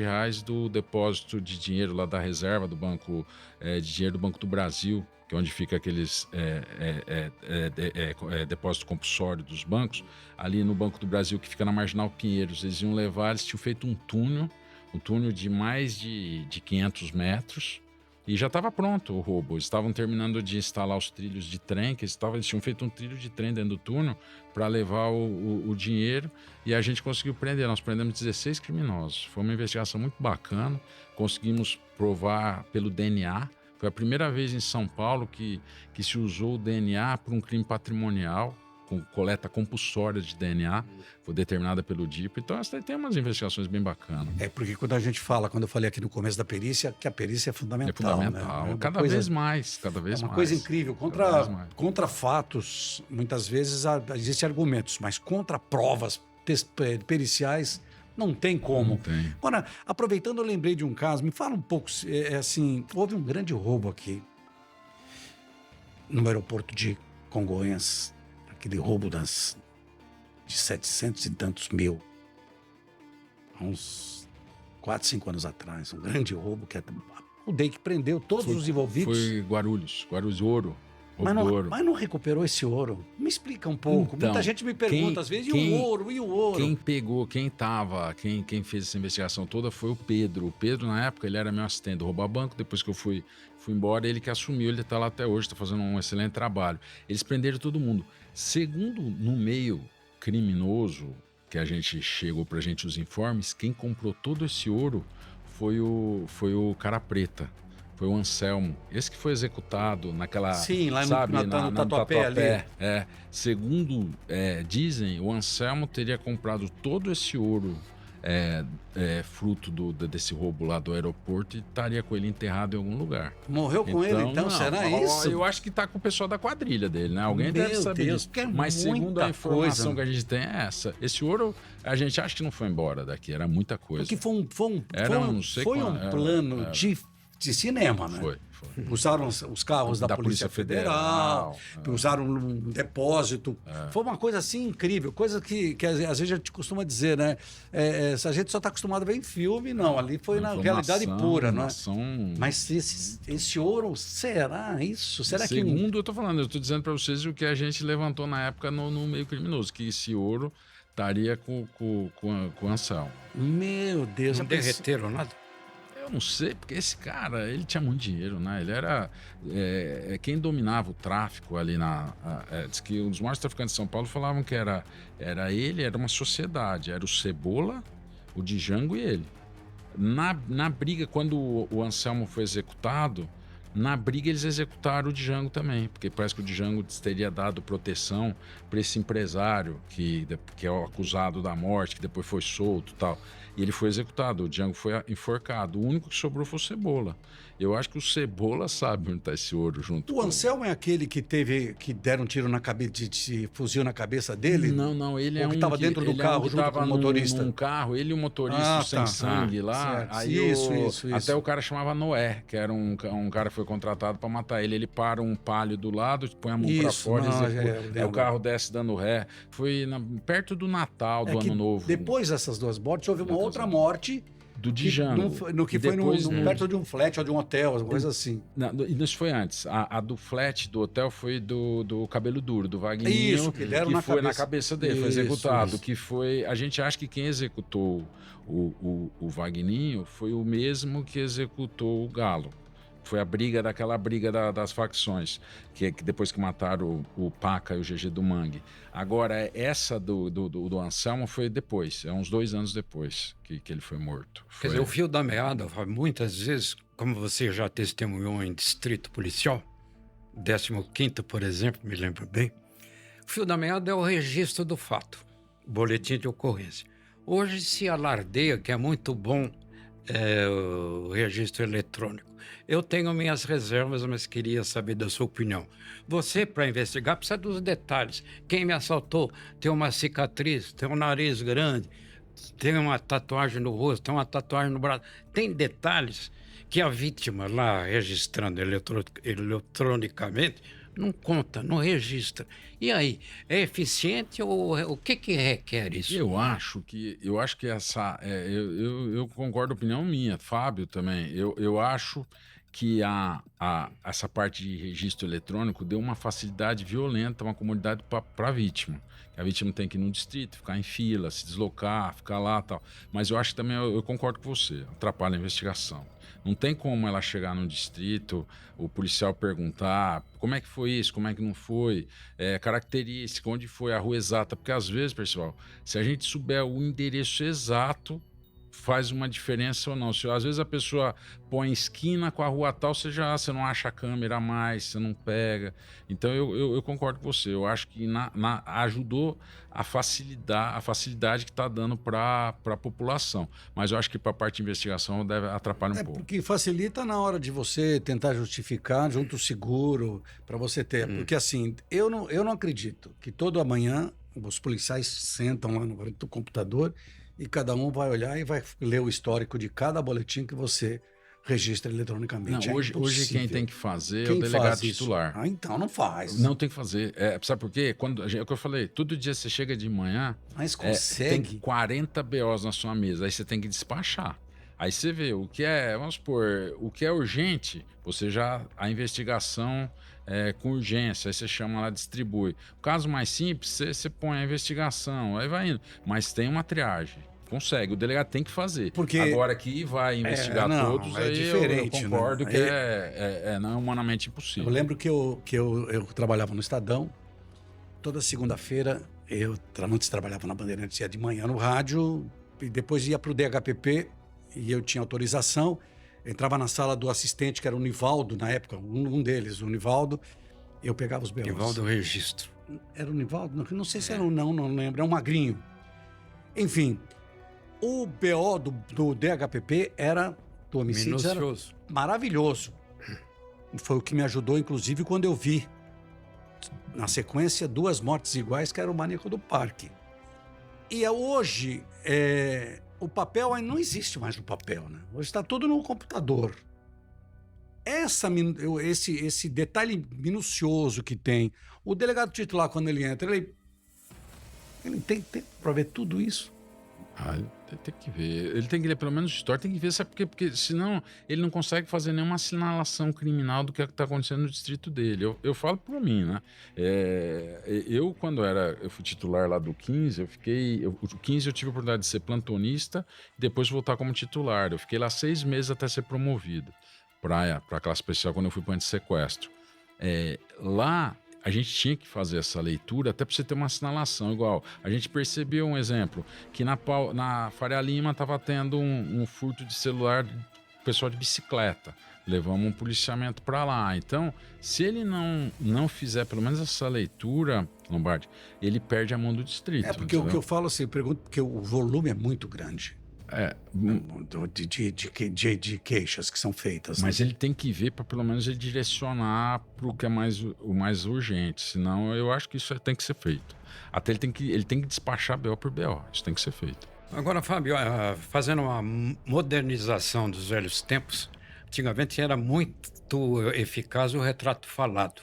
S3: do depósito de dinheiro lá da reserva do Banco de Dinheiro do Banco do Brasil, que é onde fica aqueles depósito compulsório dos bancos, ali no Banco do Brasil, que fica na Marginal Pinheiros. Eles iam levar, eles tinham feito um túnel de mais de 500 metros, e já estava pronto o roubo. Eles estavam terminando de instalar os trilhos de trem, eles tinham feito um trilho de trem dentro do túnel para levar o dinheiro, e a gente conseguiu prender. Nós prendemos 16 criminosos. Foi uma investigação muito bacana, conseguimos provar pelo DNA. Foi a primeira vez em São Paulo que se usou o DNA para um crime patrimonial, com coleta compulsória de DNA, foi determinada pelo DIP. Então, tem umas investigações bem bacanas.
S1: Porque quando eu falei aqui no começo da perícia, que a perícia é fundamental.
S3: É fundamental. Né? Cada vez mais. É
S1: uma coisa incrível. Contra fatos, muitas vezes existem argumentos, mas contra provas periciais, não tem como.
S3: Não tem.
S1: Agora, aproveitando, eu lembrei de um caso, me fala um pouco, houve um grande roubo aqui no aeroporto de Congonhas, aquele roubo de 700 e tantos mil, há uns 4, 5 anos atrás, um grande roubo que o DEIC prendeu todos os envolvidos.
S3: Foi Guarulhos, Ouro.
S1: Mas não recuperou esse ouro? Me explica um pouco.
S3: Então,
S1: muita gente me pergunta às vezes, e o ouro?
S3: Quem fez essa investigação toda foi o Pedro. O Pedro, na época, ele era meu assistente do Rouba Banco. Depois que eu fui embora, ele que assumiu, ele está lá até hoje, está fazendo um excelente trabalho. Eles prenderam todo mundo. Segundo, no meio criminoso, que a gente chegou pra gente os informes, quem comprou todo esse ouro foi o Cara Preta. Foi o Anselmo. Esse que foi executado naquela...
S1: Sim, lá no Tatuapé ali.
S3: Segundo dizem, o Anselmo teria comprado todo esse ouro fruto desse roubo lá do aeroporto e estaria com ele enterrado em algum lugar.
S1: Morreu com ele, então?
S3: Não,
S1: Será isso?
S3: Eu acho que está com o pessoal da quadrilha dele, né? Alguém deve saber disso. Mas segundo a informação que a gente tem é essa. Esse ouro, a gente acha que não foi embora daqui, era muita coisa.
S1: Porque foi um plano de cinema, né?
S3: Foi.
S1: Usaram os carros da Polícia Federal, usaram um depósito. Foi uma coisa assim incrível, coisa que às vezes a gente costuma dizer, né? A gente só está acostumado a ver em filme, não. Ali foi na realidade pura, né? Mas esse ouro, será isso? Será que...
S3: Segundo, eu estou dizendo para vocês o que a gente levantou na época no meio criminoso, que esse ouro estaria com o Anselmo.
S1: Meu Deus.
S2: Não derreteram nada?
S3: Eu não sei, porque esse cara, ele tinha muito dinheiro, né? Ele era quem dominava o tráfico ali diz que os maiores traficantes de São Paulo falavam que era uma sociedade, era o Cebola, o Django e ele. Na briga, quando o Anselmo foi executado, na briga eles executaram o Django também, porque parece que o Django teria dado proteção para esse empresário que é o acusado da morte, que depois foi solto e tal. E ele foi executado, o Django foi enforcado. O único que sobrou foi o Cebola. Eu acho que o Cebola sabe onde está esse ouro junto.
S1: O Anselmo é aquele que deram um tiro na cabeça, de fuzil na cabeça dele?
S3: Não, ele
S1: que estava dentro do carro junto com o motorista.
S3: Num carro, ele e o motorista sem sangue lá.
S1: Certo.
S3: Aí
S1: isso.
S3: Até o cara chamava Noé, que era um cara que foi contratado para matar ele. Ele para um palio do lado, põe a mão para fora e o carro desce dando ré. Foi perto do Natal, do Ano Novo.
S1: Depois dessas duas mortes, houve uma outra morte
S3: do Django.
S1: Que foi perto de um flat ou de um hotel, uma coisa assim.
S3: Isso foi antes. A do flat do hotel foi do Cabelo Duro, do Wagninho.
S1: Isso, que deram
S3: foi na cabeça dele, foi executado.
S1: Isso.
S3: Que foi. A gente acha que quem executou o Wagninho foi o mesmo que executou o Galo. Foi aquela briga das facções, que depois que mataram o Paca e o GG do Mangue. Agora, essa do Anselmo foi depois, uns 2 anos depois que ele foi morto.
S2: Quer dizer, o fio da meada, muitas vezes, como você já testemunhou em distrito policial, 15º, por exemplo, me lembro bem, o fio da meada é o registro do fato, o boletim de ocorrência. Hoje se alardeia que é muito bom o registro eletrônico. Eu tenho minhas reservas, mas queria saber da sua opinião. Você, para investigar, precisa dos detalhes. Quem me assaltou tem uma cicatriz, tem um nariz grande, tem uma tatuagem no rosto, tem uma tatuagem no braço. Tem detalhes que a vítima lá, registrando eletronicamente, não conta, não registra. E aí, é eficiente ou o que requer isso?
S3: Eu acho que essa... eu concordo, opinião minha, Fábio também. Eu acho que essa parte de registro eletrônico deu uma facilidade violenta, uma comodidade para a vítima. A vítima tem que ir num distrito, ficar em fila, se deslocar, ficar lá e tal. Mas eu acho que também, eu concordo com você, atrapalha a investigação. Não tem como ela chegar num distrito, o policial perguntar como é que foi isso, como é que não foi, característica, onde foi a rua exata. Porque às vezes, pessoal, se a gente souber o endereço exato, faz uma diferença ou não. Às vezes a pessoa põe esquina com a rua tal, você não acha a câmera mais, você não pega. Então eu concordo com você. Eu acho que ajudou a facilidade que está dando para a população. Mas eu acho que para a parte de investigação deve atrapalhar um pouco.
S1: Porque facilita na hora de você tentar justificar junto o seguro, para você ter. Porque assim, eu não acredito que toda manhã os policiais sentam lá no computador e cada um vai olhar e vai ler o histórico de cada boletim que você registra eletronicamente.
S3: Não, hoje quem tem que fazer é o delegado titular.
S1: Então não faz.
S3: Não tem que fazer. Sabe por quê? É o que eu falei, todo dia você chega de manhã,
S1: mas consegue.
S3: Tem 40 BOs na sua mesa, aí você tem que despachar. Aí você vê o que vamos supor, o que é urgente, a investigação com urgência, aí você chama lá, distribui. O caso mais simples, você põe a investigação, aí vai indo. Mas tem uma triagem. Consegue, o delegado tem que fazer.
S1: Porque
S3: agora que vai investigar todos, aí
S1: diferente,
S3: eu concordo, né? Que não é humanamente impossível.
S1: Eu lembro que eu trabalhava no Estadão, toda segunda-feira, eu antes trabalhava na Bandeirantes, ia de manhã no rádio, e depois ia para o DHPP, e eu tinha autorização, entrava na sala do assistente, que era o Nivaldo, na época, um deles, o Nivaldo, eu pegava os BOs.
S2: Nivaldo Registro.
S1: Era o Nivaldo? Não sei se era não lembro, é um magrinho. Enfim, O BO do DHPP era, do homicídio, era
S2: Minucioso.
S1: maravilhoso. Foi o que me ajudou, inclusive, quando eu vi, na sequência, 2 mortes iguais, que era o Maníaco do Parque. E hoje, o papel ainda não existe mais no papel, né? Hoje está tudo no computador. Esse detalhe minucioso que tem, o delegado titular, quando ele entra, ele tem tempo para ver tudo isso.
S3: Ele tem que ver. Ele tem que ler pelo menos história, tem que ver, sabe por quê? Porque senão ele não consegue fazer nenhuma assinalação criminal do que está acontecendo no distrito dele. Eu falo por mim, né? Quando eu fui titular lá do 15, o 15 eu tive a oportunidade de ser plantonista e depois voltar como titular. Eu fiquei lá 6 meses até ser promovido para a classe especial quando eu fui para antissequestro. Lá a gente tinha que fazer essa leitura até para você ter uma assinalação. Igual, a gente percebeu um exemplo, que na Faria Lima estava tendo um furto de celular do pessoal de bicicleta. Levamos um policiamento para lá. Então, se ele não fizer pelo menos essa leitura, Lombardi, ele perde a mão do distrito.
S1: Porque o que eu falo assim, eu pergunto porque o volume é muito grande. De queixas que são feitas.
S3: Mas ele tem que ver para pelo menos ele direcionar para o que é o mais urgente. Senão eu acho que isso tem que ser feito. Até ele tem que despachar BO por BO. Isso tem que ser feito.
S2: Agora, Fábio, fazendo uma modernização dos velhos tempos, antigamente era muito eficaz o retrato falado.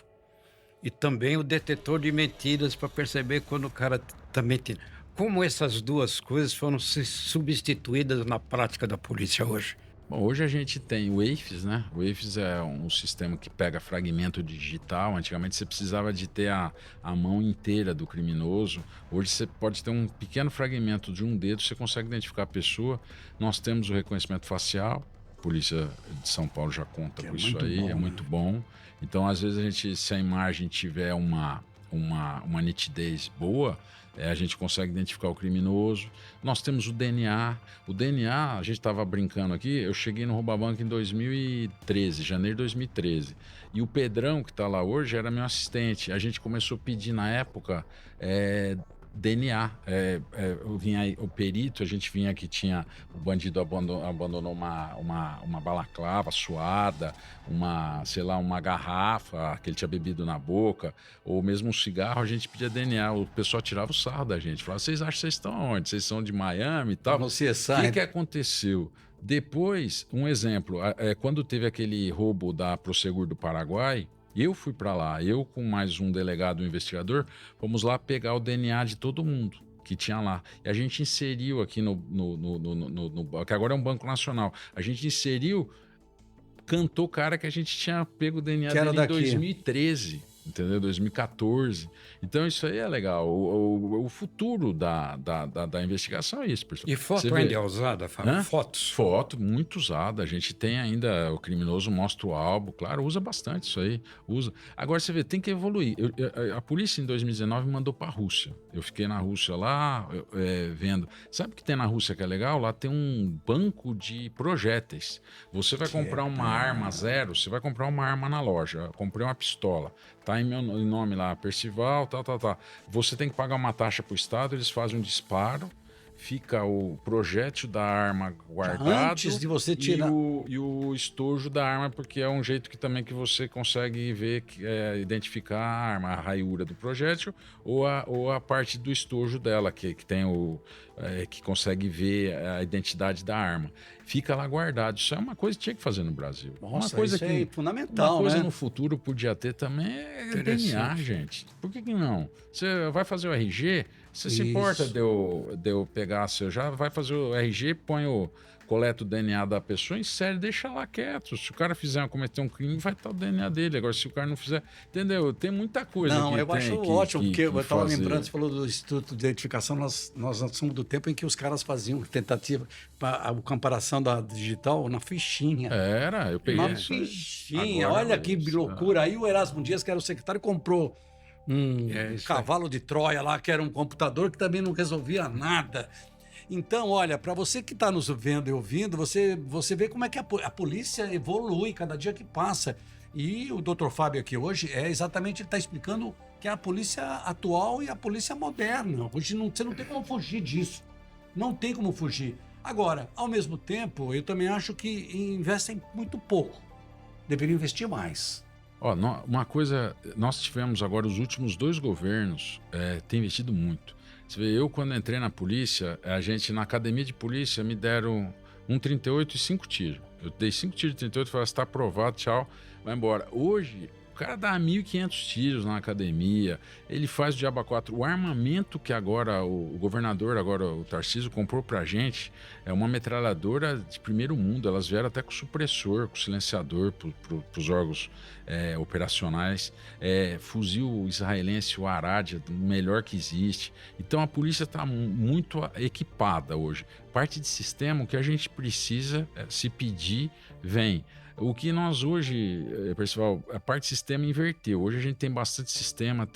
S2: E também o detetor de mentiras para perceber quando o cara está mentindo. Como essas duas coisas foram substituídas na prática da polícia hoje?
S3: Bom, hoje a gente tem o EIFES, né? O EIFES é um sistema que pega fragmento digital. Antigamente você precisava de ter a mão inteira do criminoso. Hoje você pode ter um pequeno fragmento de um dedo, você consegue identificar a pessoa. Nós temos o reconhecimento facial. A Polícia de São Paulo já conta com isso aí, é muito bom. Então, às vezes, se a imagem tiver uma nitidez boa, a gente consegue identificar o criminoso. Nós temos o DNA. O DNA, a gente estava brincando aqui, eu cheguei no Rouba Banco em 2013, janeiro de 2013. E o Pedrão, que está lá hoje, era meu assistente. A gente começou a pedir na época DNA. O perito, a gente vinha que tinha o bandido abandonou uma balaclava suada, uma garrafa que ele tinha bebido na boca, ou mesmo um cigarro, a gente pedia DNA. O pessoal tirava o sarro da gente, falava: vocês acham que vocês estão onde? Vocês são de Miami e tal?
S1: O
S3: que aconteceu? Depois, um exemplo, quando teve aquele roubo da Prosegur do Paraguai, eu fui para lá, eu com mais um delegado, um investigador, fomos lá pegar o DNA de todo mundo que tinha lá. E a gente inseriu aqui que agora é um Banco Nacional, a gente inseriu, cantou cara que a gente tinha pego o DNA dele em 2013. Entendeu? 2014. Então isso aí é legal. O futuro da investigação é isso, pessoal.
S2: E foto ainda é usada, Fábio?
S3: Foto, muito usada. A gente tem ainda, o criminoso mostra o álbum, claro, usa bastante isso aí. Usa. Agora você vê, tem que evoluir. A polícia em 2019 me mandou para a Rússia. Eu fiquei na Rússia lá, vendo. Sabe o que tem na Rússia que é legal? Lá tem um banco de projéteis. Você vai comprar uma arma zero, você vai comprar uma arma na loja. Eu comprei uma pistola. Tá em meu nome lá, Percival, tal. Você tem que pagar uma taxa para o Estado, eles fazem um disparo, fica o projétil da arma guardado.
S1: Antes de você tirar.
S3: E o estojo da arma, porque é um jeito que também que você consegue ver, identificar a arma, a raiura do projétil ou a parte do estojo dela, que tem que consegue ver a identidade da arma. Fica lá guardado. Isso é uma coisa que tinha que fazer no Brasil.
S1: Nossa,
S3: uma coisa
S1: isso
S3: que
S1: é fundamental,
S3: uma coisa
S1: né?
S3: no futuro podia ter também é DNA, gente. Por que não? Você vai fazer o RG, você se importa de eu pegar, você já vai fazer o RG, coleta o DNA da pessoa, insere, deixa lá quieto. Se o cara cometer um crime, vai estar o DNA dele. Agora, se o cara não fizer... Entendeu? Tem muita coisa
S1: Não, eu acho ótimo, porque eu estava
S3: fazer.
S1: lembrando, você falou do Instituto de Identificação, nós somos do tempo em que os caras faziam tentativa para a comparação da digital na fichinha.
S3: Eu peguei
S1: uma
S3: isso.
S1: fichinha,
S3: Agora
S1: olha que
S3: isso,
S1: loucura. Aí o Erasmo Dias, que era o secretário, comprou um cavalo de Troia lá, que era um computador que também não resolvia nada. Então, olha, para você que está nos vendo e ouvindo, você vê como é que a polícia evolui cada dia que passa. E o Dr. Fábio aqui hoje ele está explicando que é a polícia atual e a polícia moderna. Hoje você não tem como fugir disso. Não tem como fugir. Agora, ao mesmo tempo, eu também acho que investem muito pouco. Deveriam investir mais.
S3: Ó, uma coisa, nós tivemos agora, os últimos 2 governos, tem investido muito. Você vê, eu quando entrei na polícia, na academia de polícia, me deram 1,38 e 5 tiros. Eu dei 5 tiros de 38 e falei, está aprovado, tchau, vai embora. Hoje, o cara dá 1.500 tiros na academia, ele faz o Diabo 4. O armamento que agora o governador, agora o Tarcísio, comprou pra gente é uma metralhadora de primeiro mundo. Elas vieram até com supressor, com silenciador pros órgãos operacionais. Fuzil israelense, o Arad, o melhor que existe. Então a polícia está muito equipada hoje. Parte de sistema, o que a gente precisa, se pedir, vem. O que nós hoje, Percival, a parte de sistema inverteu. Hoje a gente tem bastante sistema,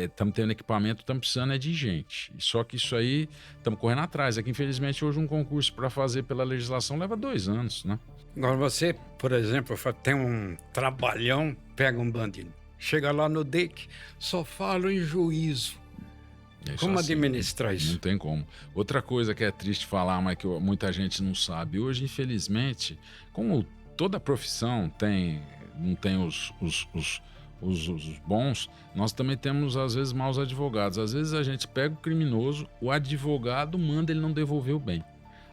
S3: estamos tendo equipamento, estamos precisando de gente. Só que isso aí, estamos correndo atrás. É que infelizmente hoje um concurso para fazer pela legislação leva 2 anos, né?
S2: Agora você, por exemplo, tem um trabalhão, pega um bandido, chega lá no DEIC, só fala em juízo. Como
S3: assim,
S2: administrar isso?
S3: Não tem como. Outra coisa que é triste falar, mas que muita gente não sabe. Hoje, infelizmente, como toda profissão não tem os bons, nós também temos, às vezes, maus advogados. Às vezes a gente pega o criminoso, o advogado manda ele não devolver o bem.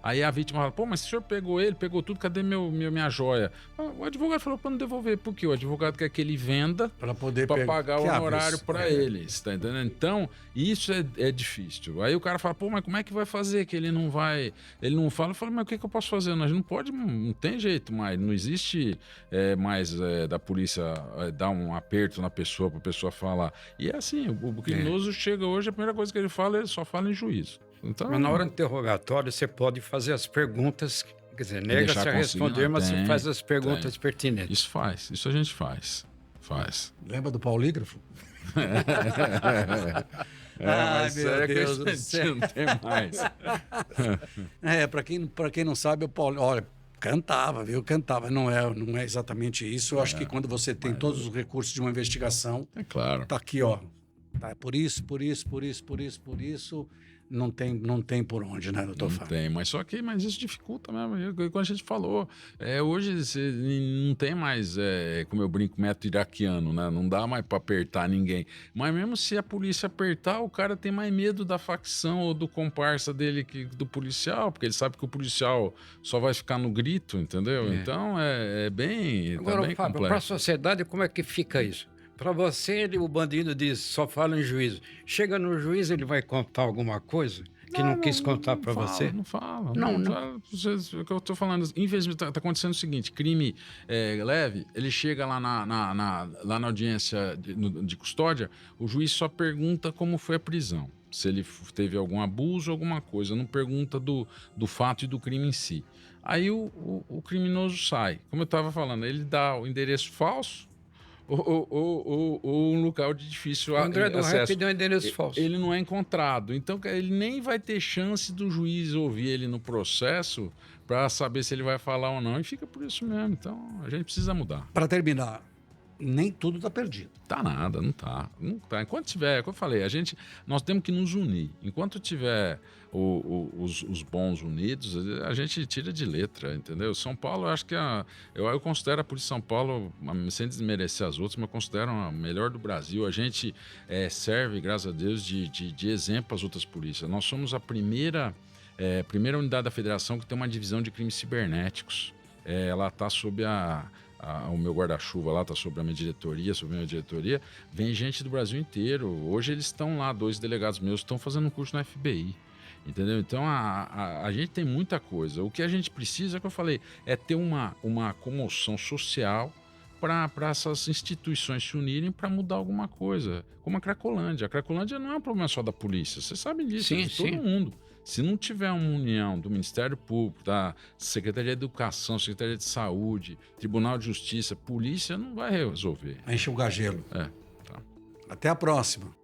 S3: Aí a vítima fala, pô, mas se o senhor pegou ele, pegou tudo, cadê minha joia? O advogado falou para não devolver. Por quê? O advogado quer que ele venda para pagar o honorário para ele. Você tá entendendo? Então, isso é difícil. Aí o cara fala, pô, mas como é que vai fazer? Que ele não vai... Ele não fala. Eu falo, mas o que eu posso fazer? Nós não pode, não tem jeito mais. Não existe mais da polícia dar um aperto na pessoa, para a pessoa falar. E é assim, o criminoso chega hoje, a primeira coisa que ele só fala em juízo. Então,
S2: mas na hora do interrogatório, você pode fazer as perguntas, quer dizer, nega-se a responder, mas você faz as perguntas pertinentes.
S3: Isso a gente faz.
S1: Lembra do paulígrafo?
S3: Mas meu Deus do céu, não tem mais.
S1: Para quem não sabe, o Paulo, olha, cantava, viu? Cantava. Não é exatamente isso. Eu acho que quando você tem todos os recursos de uma investigação,
S3: é claro.
S1: Tá aqui, ó. Tá, por isso. Não tem por onde, né, doutor Fábio?
S3: Não tem, mas isso dificulta mesmo. Como a gente falou, hoje você não tem mais, como eu brinco, método iraquiano, né? Não dá mais para apertar ninguém. Mas mesmo se a polícia apertar, o cara tem mais medo da facção ou do comparsa dele que do policial, porque ele sabe que o policial só vai ficar no grito, entendeu? Então bem
S2: Agora,
S3: bem
S2: Fábio, para a sociedade, como é que fica isso? Para você, o bandido diz, só fala em juízo. Chega no juiz, ele vai contar alguma coisa que não quis contar para você?
S3: Não fala.
S2: Não.
S3: O que eu estou falando, infelizmente, está acontecendo o seguinte, crime leve, ele chega lá lá na audiência de custódia, o juiz só pergunta como foi a prisão. Se ele teve algum abuso, alguma coisa. Não pergunta do fato e do crime em si. Aí o criminoso sai. Como eu estava falando, ele dá o endereço falso, ou um local de difícil acesso. O
S2: André do Rap deu um endereço falso.
S3: Ele não é encontrado. Então, ele nem vai ter chance do juiz ouvir ele no processo para saber se ele vai falar ou não. E fica por isso mesmo. Então, a gente precisa mudar.
S1: Para terminar, nem tudo está perdido.
S3: Tá nada, não tá. Enquanto tiver, como eu falei, nós temos que nos unir. Enquanto tiver os bons unidos, a gente tira de letra, entendeu? São Paulo, eu acho que eu considero a Polícia de São Paulo, sem desmerecer as outras, mas eu considero a melhor do Brasil. A gente serve, graças a Deus, de exemplo às outras polícias. Nós somos a primeira unidade da federação que tem uma divisão de crimes cibernéticos. Ela está sob o meu guarda-chuva lá, está sobre a minha diretoria, vem gente do Brasil inteiro. Hoje eles estão lá, 2 delegados meus estão fazendo um curso na FBI, entendeu? Então a gente tem muita coisa. O que a gente precisa, que eu falei, é ter uma comoção social para essas instituições se unirem para mudar alguma coisa, como a Cracolândia. A Cracolândia não é um problema só da polícia, você sabe disso,
S2: sim,
S3: é de todo mundo. Se não tiver uma união do Ministério Público, da Secretaria de Educação, Secretaria de Saúde, Tribunal de Justiça, polícia, não vai resolver.
S1: Enche o gajelo.
S3: Tá.
S1: Até a próxima.